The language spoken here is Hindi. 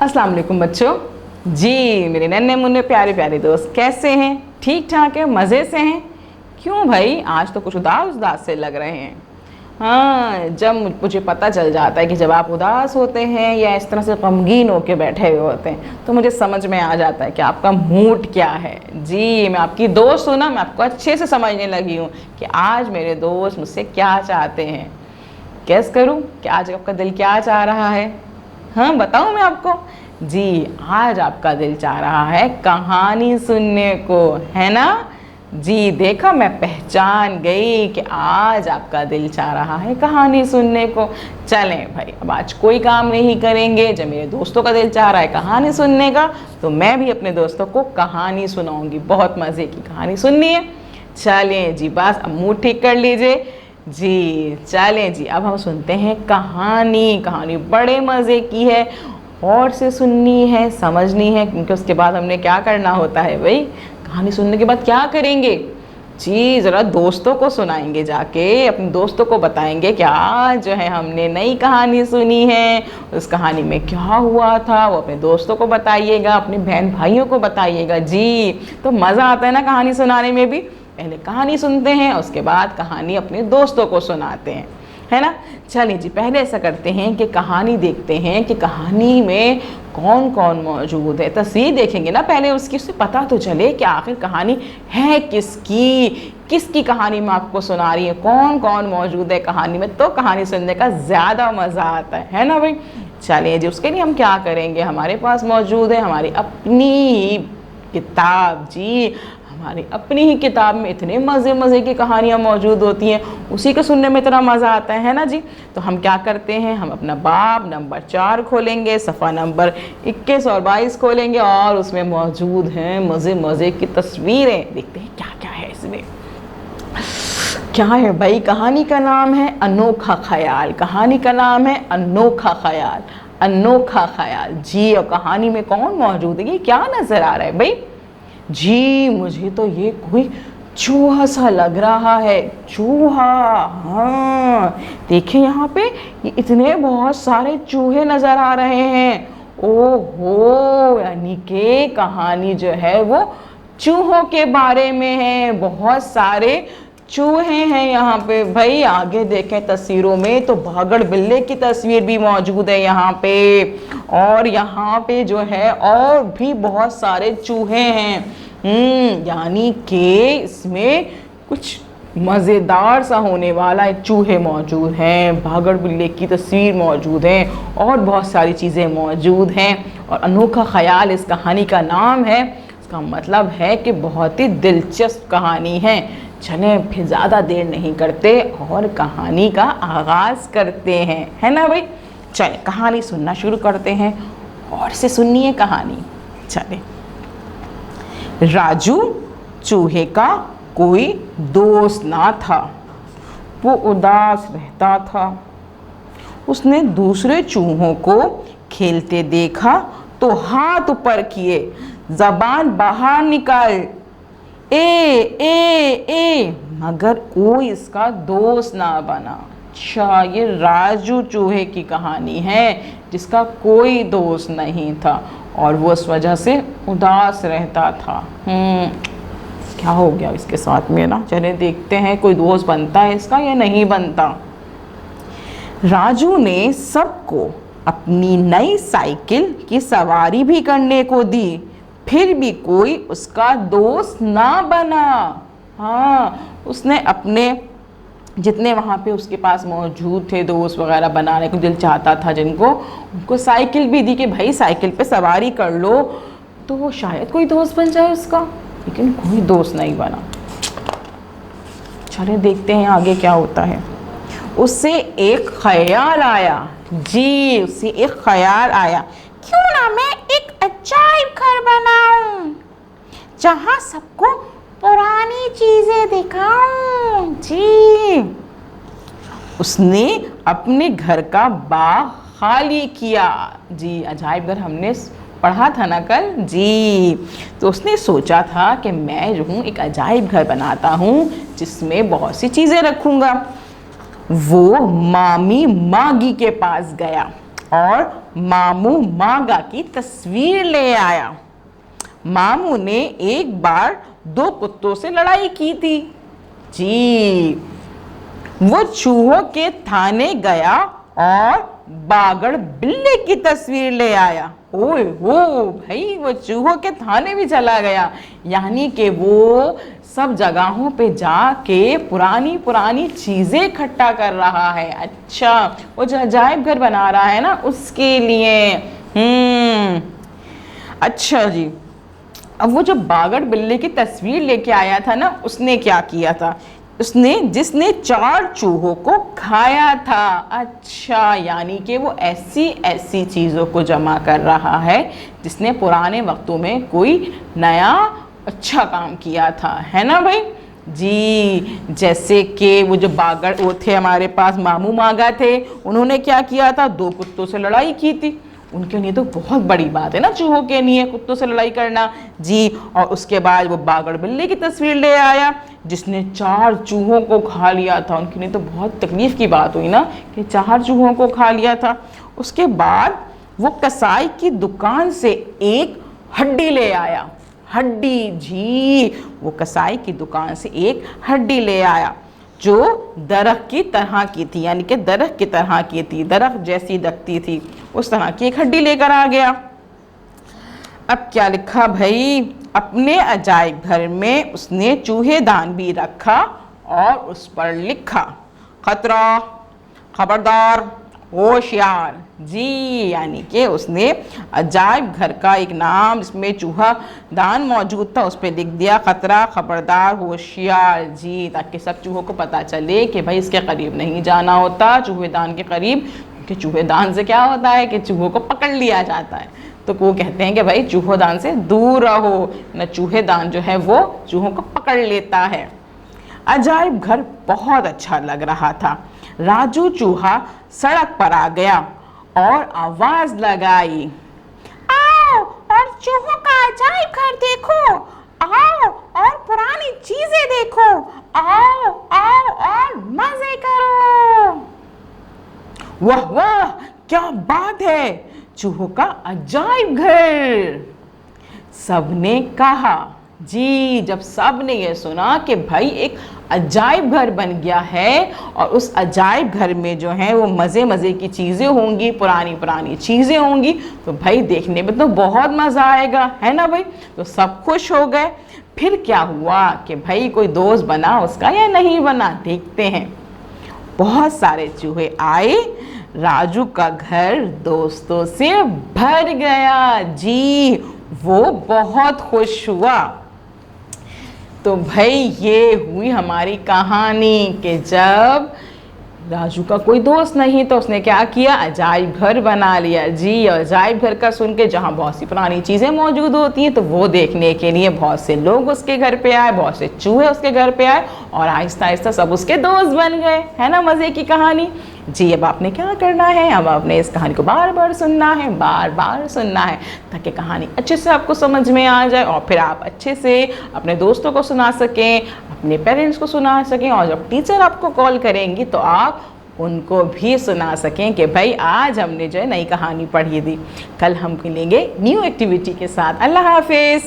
अस्सलाम वालेकुम बच्चों। जी मेरे नन्हे मुन्ने प्यारे प्यारे दोस्त कैसे हैं? ठीक ठाक है, मज़े से हैं? क्यों भाई आज तो कुछ उदास उदास से लग रहे हैं। हाँ, जब मुझे पता चल जाता है कि जब आप उदास होते हैं या इस तरह से गमगीन होकर बैठे हुए होते हैं तो मुझे समझ में आ जाता है कि आपका मूड क्या है। जी मैं आपकी दोस्त हूँ ना, मैं आपको अच्छे से समझने लगी हूँ कि आज मेरे दोस्त मुझसे क्या चाहते हैं। कैस करूँ कि आज आपका दिल क्या चाह रहा है? हाँ बताऊँ मैं आपको। जी आज आपका दिल चाह रहा है कहानी सुनने को, है ना? जी देखा, मैं पहचान गई कि आज आपका दिल चाह रहा है कहानी सुनने को। चलें भाई, अब आज कोई काम नहीं करेंगे। जब मेरे दोस्तों का दिल चाह रहा है कहानी सुनने का तो मैं भी अपने दोस्तों को कहानी सुनाऊंगी। बहुत मज़े की कहानी सुननी है। चलें जी, बस अब मुँह ठीक कर लीजिए। जी चलें जी, अब हम सुनते हैं कहानी। कहानी बड़े मज़े की है और से सुननी है, समझनी है, क्योंकि उसके बाद हमने क्या करना होता है भाई? कहानी सुनने के बाद क्या करेंगे? जी ज़रा दोस्तों को सुनाएंगे, जाके अपने दोस्तों को बताएंगे कि आज जो है हमने नई कहानी सुनी है, उस कहानी में क्या हुआ था वो अपने दोस्तों को बताइएगा, अपने बहन भाइयों को बताइएगा। जी तो मज़ा आता है ना कहानी सुनाने में भी। पहले कहानी सुनते हैं, उसके बाद कहानी अपने दोस्तों को सुनाते हैं, है ना? चलिए जी, पहले ऐसा करते हैं कि कहानी देखते हैं कि कहानी में कौन कौन मौजूद है। तस्वीर देखेंगे ना पहले, उससे पता तो चले कि आखिर कहानी है किसकी, किसकी कहानी में आपको सुना रही है, कौन कौन मौजूद है कहानी में, तो कहानी सुनने का ज़्यादा मज़ा आता है ना भाई? चलिए जी, उसके लिए हम क्या करेंगे, हमारे पास मौजूद है हमारी अपनी किताब। जी हमारी अपनी ही किताब में इतने मज़े की कहानियाँ मौजूद होती हैं, उसी को सुनने में इतना मज़ा आता है ना जी। तो हम क्या करते हैं, हम अपना बाब नंबर 4 खोलेंगे, सफ़ा नंबर 21 और 22 खोलेंगे और उसमें मौजूद हैं मज़े की तस्वीरें। देखते हैं क्या क्या है इसमें। क्या है भाई? कहानी का नाम है अनोखा ख्याल। कहानी का नाम है अनोखा ख्याल, अनोखा ख्याल। जी और कहानी में कौन मौजूद है, ये क्या नज़र आ रहा है भाई? जी मुझे तो ये कोई चूहा सा लग रहा है, चूहा। हाँ देखिए यहाँ पे ये इतने बहुत सारे चूहे नज़र आ रहे हैं। ओहो, यानी कि कहानी जो है वो चूहों के बारे में है। बहुत सारे चूहे हैं यहाँ पे भाई। आगे देखें तस्वीरों में तो भागड़ बिल्ले की तस्वीर भी मौजूद है यहाँ पे, और यहाँ पे जो है और भी बहुत सारे चूहे हैं। यानी कि इसमें कुछ मज़ेदार सा होने वाला है। चूहे मौजूद हैं, भागड़ बिल्ले की तस्वीर मौजूद है और बहुत सारी चीज़ें मौजूद हैं। और अनोखा ख्याल इस कहानी का नाम है। इसका मतलब है कि बहुत ही दिलचस्प कहानी है। चलें फिर ज़्यादा देर नहीं करते और कहानी का आगाज़ करते हैं, है ना भाई? चलें कहानी सुनना शुरू करते हैं और से सुननी है कहानी। चलें। राजू चूहे का कोई दोस्त ना था, वो उदास रहता था। उसने दूसरे चूहों को खेलते देखा तो हाथ ऊपर किए, ज़बान बाहर निकाल, ए, मगर कोई इसका दोस्त ना बना। अच्छा, ये राजू चूहे की कहानी है जिसका कोई दोस्त नहीं था और वो इस वजह से उदास रहता था। क्या हो गया इसके साथ में ना? चले देखते हैं कोई दोस्त बनता है इसका या नहीं बनता। राजू ने सबको अपनी नई साइकिल की सवारी भी करने को दी, फिर भी कोई उसका दोस्त ना बना। हाँ, उसने अपने जितने वहाँ पे उसके पास मौजूद थे दोस्त वगैरह बनाने को दिल चाहता था जिनको, उनको साइकिल भी दी कि भाई साइकिल पे सवारी कर लो तो वो शायद कोई दोस्त बन जाए उसका, लेकिन कोई दोस्त नहीं बना। चले देखते हैं आगे क्या होता है। उससे एक ख्याल आया। जी उससे एक ख्याल आया, क्यों ना मैं एक अजायब घर बनाऊं जहां सबको पुरानी चीजें दिखाऊं। जी उसने अपने घर का बाग खाली किया। जी अजायब घर हमने पढ़ा था ना कल। जी तो उसने सोचा था कि मैं जो हूँ एक अजायब घर बनाता हूँ जिसमें बहुत सी चीज़ें रखूँगा। वो मामी मागी के पास गया और मामू मागा की तस्वीर ले आया। मामू ने एक बार 2 कुत्तों से लड़ाई की थी जी। वो चूहों के थाने गया और बागड़ बिल्ली की तस्वीर ले आया। ओए हो भाई, वो चूहों के थाने भी चला गया, यानी कि वो सब जगहों पे जाके पुरानी पुरानी चीजें इकट्ठा कर रहा है। अच्छा, वो जो अजायब घर बना रहा है ना, उसके लिए। अच्छा जी। अब वो जो बागड़ बिल्ली की तस्वीर लेके आया था ना, उसने क्या किया था? उसने जिसने 4 चूहों को खाया था। अच्छा, यानी कि वो ऐसी ऐसी चीज़ों को जमा कर रहा है जिसने पुराने वक्तों में कोई नया अच्छा काम किया था, है ना भाई जी। जैसे कि वो जो बागड़ वो थे हमारे पास, मामू मागा थे, उन्होंने क्या किया था? 2 कुत्तों से लड़ाई की थी। उनके लिए तो बहुत बड़ी बात है ना, चूहों के लिए कुत्तों से लड़ाई करना जी। और उसके बाद वो बागड़ बिल्ली की तस्वीर ले आया जिसने 4 चूहों को खा लिया था। उनके लिए तो बहुत तकलीफ की बात हुई ना कि 4 चूहों को खा लिया था। उसके बाद वो कसाई की दुकान से एक हड्डी ले आया। हड्डी जी, वो कसाई की दुकान से एक हड्डी ले आया जो दरख्त की तरह की थी, यानी कि दरख्त की तरह की थी, दरख्त जैसी दिखती थी, उस तरह की एक हड्डी लेकर आ गया। अब क्या लिखा भाई? अपने अजायब घर में उसने चूहेदान भी रखा और उस पर लिखा, खतरा, खबरदार, होशियार जी। यानी कि उसने अजायब घर का एक नाम जिसमें चूहा दान मौजूद था, उस पर लिख दिया खतरा, खबरदार, होशियार जी, ताकि सब चूहों को पता चले कि भाई इसके करीब नहीं जाना होता, चूहेदान के करीब। क्योंकि चूहेदान से क्या होता है कि चूहों को पकड़ लिया जाता है, तो वो कहते हैं कि भाई चूहोदान से दूर रहो, न चूहेदान जो है वो चूहों को पकड़ लेता है। अजायब घर बहुत अच्छा लग रहा था। राजू चूहा सड़क पर आ गया और आवाज लगाई, आओ और चूहों का अजायब घर देखो, आओ और पुरानी चीजें देखो, आओ आओ और मजे करो। वाह वाह, क्या बात है, चूहों का अजायब घर। सबने कहा जी। जब सब ने ये सुना कि भाई एक अजायब घर बन गया है और उस अजायब घर में जो है वो मज़े मज़े की चीज़ें होंगी, पुरानी पुरानी चीज़ें होंगी, तो भाई देखने में तो बहुत मज़ा आएगा, है ना भाई। तो सब खुश हो गए। फिर क्या हुआ कि भाई कोई दोस्त बना उसका या नहीं बना, देखते हैं। बहुत सारे चूहे आए, राजू का घर दोस्तों से भर गया जी। वो बहुत खुश हुआ। तो भाई ये हुई हमारी कहानी कि जब राजू का कोई दोस्त नहीं तो उसने क्या किया, अजायब घर बना लिया जी। अजायब घर का सुन के जहाँ बहुत सी पुरानी चीज़ें मौजूद होती हैं तो वो देखने के लिए बहुत से लोग उसके घर पे आए, बहुत से चूहे उसके घर पे आए और आहिस्ता आहिस्ता सब उसके दोस्त बन गए, है ना मज़े की कहानी जी। अब आपने क्या करना है, अब आपने इस कहानी को बार बार सुनना है, बार बार सुनना है, ताकि कहानी अच्छे से आपको समझ में आ जाए और फिर आप अच्छे से अपने दोस्तों को सुना सकें, अपने पेरेंट्स को सुना सकें, और जब टीचर आपको कॉल करेंगी तो आप उनको भी सुना सकें कि भाई आज हमने जो है नई कहानी पढ़ी थी। कल हम मिलेंगे न्यू एक्टिविटी के साथ। अल्लाह हाफिज़।